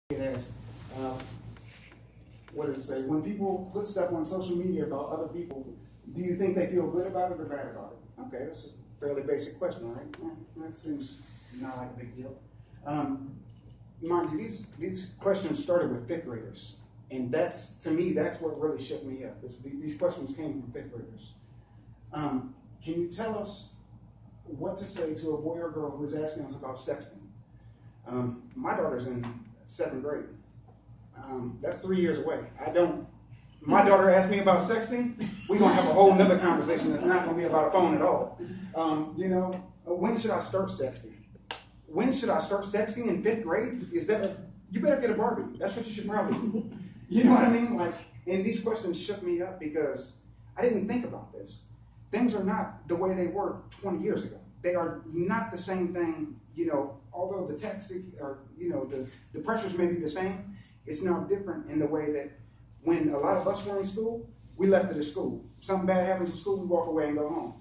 it as, uh, what does it say? When people put stuff on social media about other people, do you think they feel good about it or bad about it? Okay, that's a fairly basic question, right? That seems not like a big deal. Mind you, these questions started with fifth graders. And that's, to me, that's what really shook me up. These questions came from fifth graders. Can you tell us what to say to a boy or girl who is asking us about sexting? My daughter's in seventh grade. That's 3 years away. My daughter asked me about sexting, we're going to have a whole nother conversation that's not going to be about a phone at all. When should I start sexting? When should I start sexting in fifth grade? You better get a Barbie. That's what you should probably do. You know what I mean? And these questions shook me up because I didn't think about this. Things are not the way they were 20 years ago. They are not the same thing, although the texting or, the pressures may be the same, it's now different in the way that when a lot of us were in school, we left it at school. Something bad happens in school, we walk away and go home.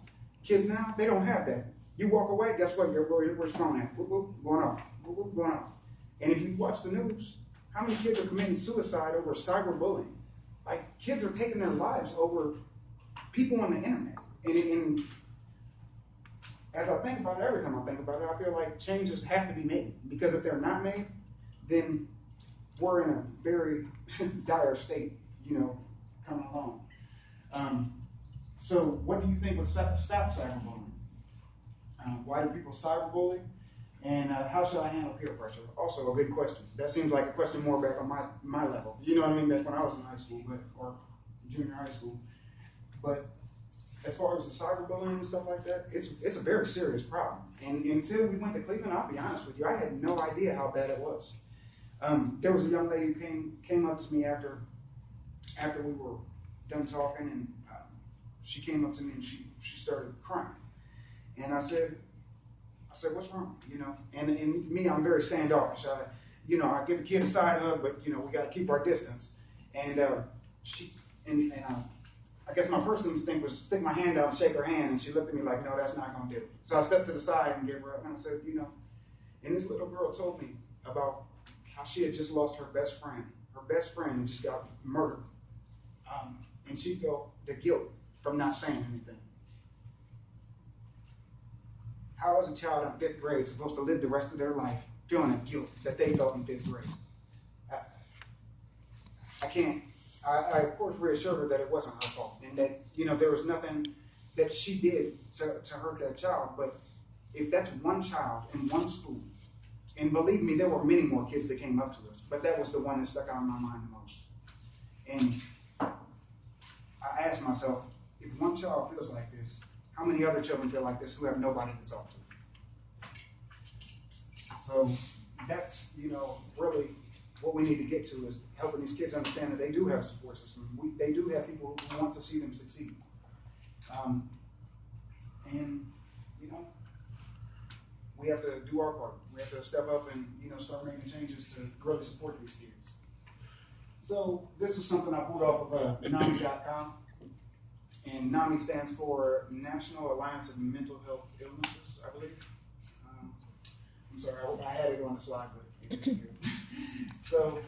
Kids now, they don't have that. You walk away, guess what? You're thrown at. Going off. Going off. And if you watch the news, how many kids are committing suicide over cyberbullying? Kids are taking their lives over people on the internet. And as I think about it, every time I think about it, I feel like changes have to be made. Because if they're not made, then we're in a very dire state, coming along. So what do you think would stop cyberbullying? Why do people cyberbully? And how should I handle peer pressure? Also a good question. That seems like a question more back on my level. You know what I mean? Back when I was in high school, or junior high school. But as far as the cyberbullying and stuff like that, it's a very serious problem. And until we went to Cleveland, I'll be honest with you, I had no idea how bad it was. There was a young lady who came up to me after we were done talking, and she came up to me and she started crying. And I said, what's wrong? And me, I'm very standoffish. I give a kid a side hug, but we got to keep our distance. And I guess my first instinct was to stick my hand out and shake her hand, and she looked at me like, no, that's not going to do it. So I stepped to the side and gave her up, and I said, and this little girl told me about how she had just lost her best friend. Her best friend had just got murdered. And she felt the guilt from not saying anything. How is a child in fifth grade supposed to live the rest of their life feeling a guilt that they felt in fifth grade? I can't. I of course reassured her that it wasn't her fault and that there was nothing that she did to hurt that child. But if that's one child in one school, and believe me, there were many more kids that came up to us, but that was the one that stuck out in my mind the most. And I asked myself, if one child feels like this, how many other children feel like this who have nobody to talk to? So that's, really what we need to get to is helping these kids understand that they do have a support system. They do have people who want to see them succeed. And we have to do our part. We have to step up and, start making changes to really support these kids. So this is something I pulled off of NAMI.com. And NAMI stands for National Alliance of Mental Health Illnesses, I believe. I'm sorry, I had it on the slide, but it disappeared. So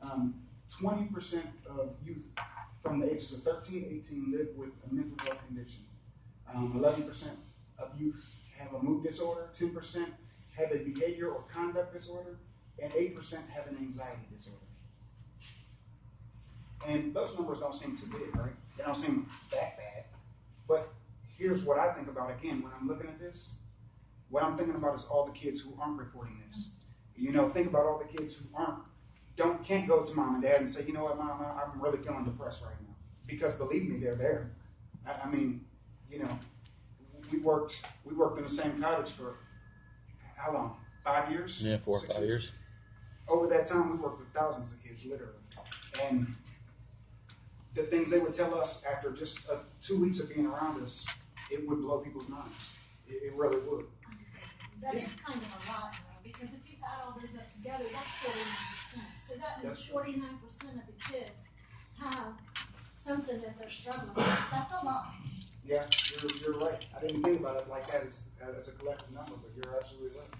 20% of youth from the ages of 13 to 18 live with a mental health condition. 11% of youth have a mood disorder, 10% have a behavior or conduct disorder, and 8% have an anxiety disorder. And those numbers don't seem too big, right? They don't seem that bad. But here's what I think about again when I'm looking at this. What I'm thinking about is all the kids who aren't reporting this. Think about all the kids who can't go to mom and dad and say, you know what, mom, I'm really feeling depressed right now. Because believe me, they're there. I mean, we worked in the same cottage for how long? 5 years? Yeah, 4 or 5 years. Over that time, we worked with thousands of kids, literally. And the things they would tell us after just 2 weeks of being around us, it would blow people's minds. It really would. That is kind of a lot, though, because if you add all those up together, that's 49%. So that means 49% of the kids have something that they're struggling with. That's a lot. Yeah, you're right. I didn't think about it like that as a collective number, but you're absolutely right.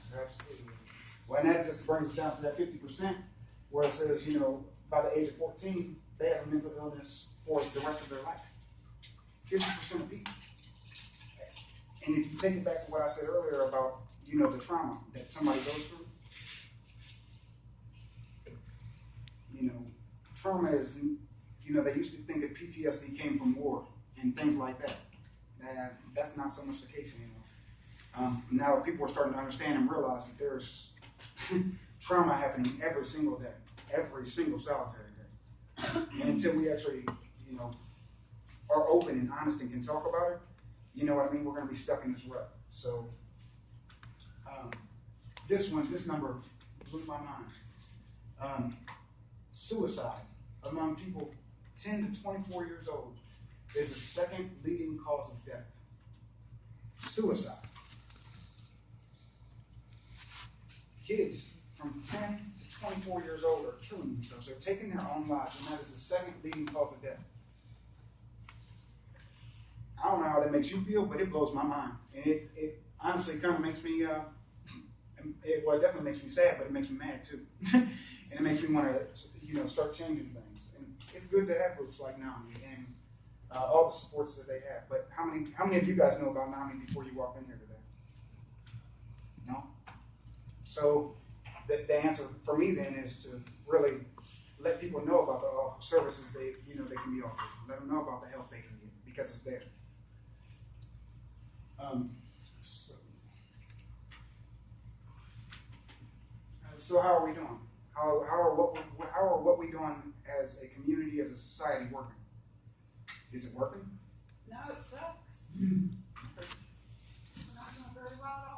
You're absolutely right. Well, and that just brings us down to that 50%, where it says, you know, by the age of 14, they have a mental illness for the rest of their life. 50% of people. And if you take it back to what I said earlier about, you know, the trauma that somebody goes through, you know, trauma is, you know, they used to think that PTSD came from war and things like that. That's not so much the case anymore. Now people are starting to understand and realize that there's trauma happening every single day, every single solitary day. And until we actually, you know, are open and honest and can talk about it, you know what I mean, we're going to be stuck in this rut. So this number blew my mind. Suicide among people 10 to 24 years old is the second leading cause of death. Suicide. Kids from 10 to 24 years old are killing themselves. They're taking their own lives, and that is the second leading cause of death. I don't know how that makes you feel, but it blows my mind. And it honestly kind of makes me, it definitely makes me sad, but it makes me mad too. And it makes me want to, you know, start changing things. And it's good to have groups like NAMI and all the supports that they have. But how many of you guys know about NAMI before you walked in here today? No? So the answer for me then is to really let people know about the services they can be offered. Let them know about the help they can get because it's there. So how are we doing? How are what we doing as a community, as a society working? Is it working? No, it sucks. We're not doing very well at all.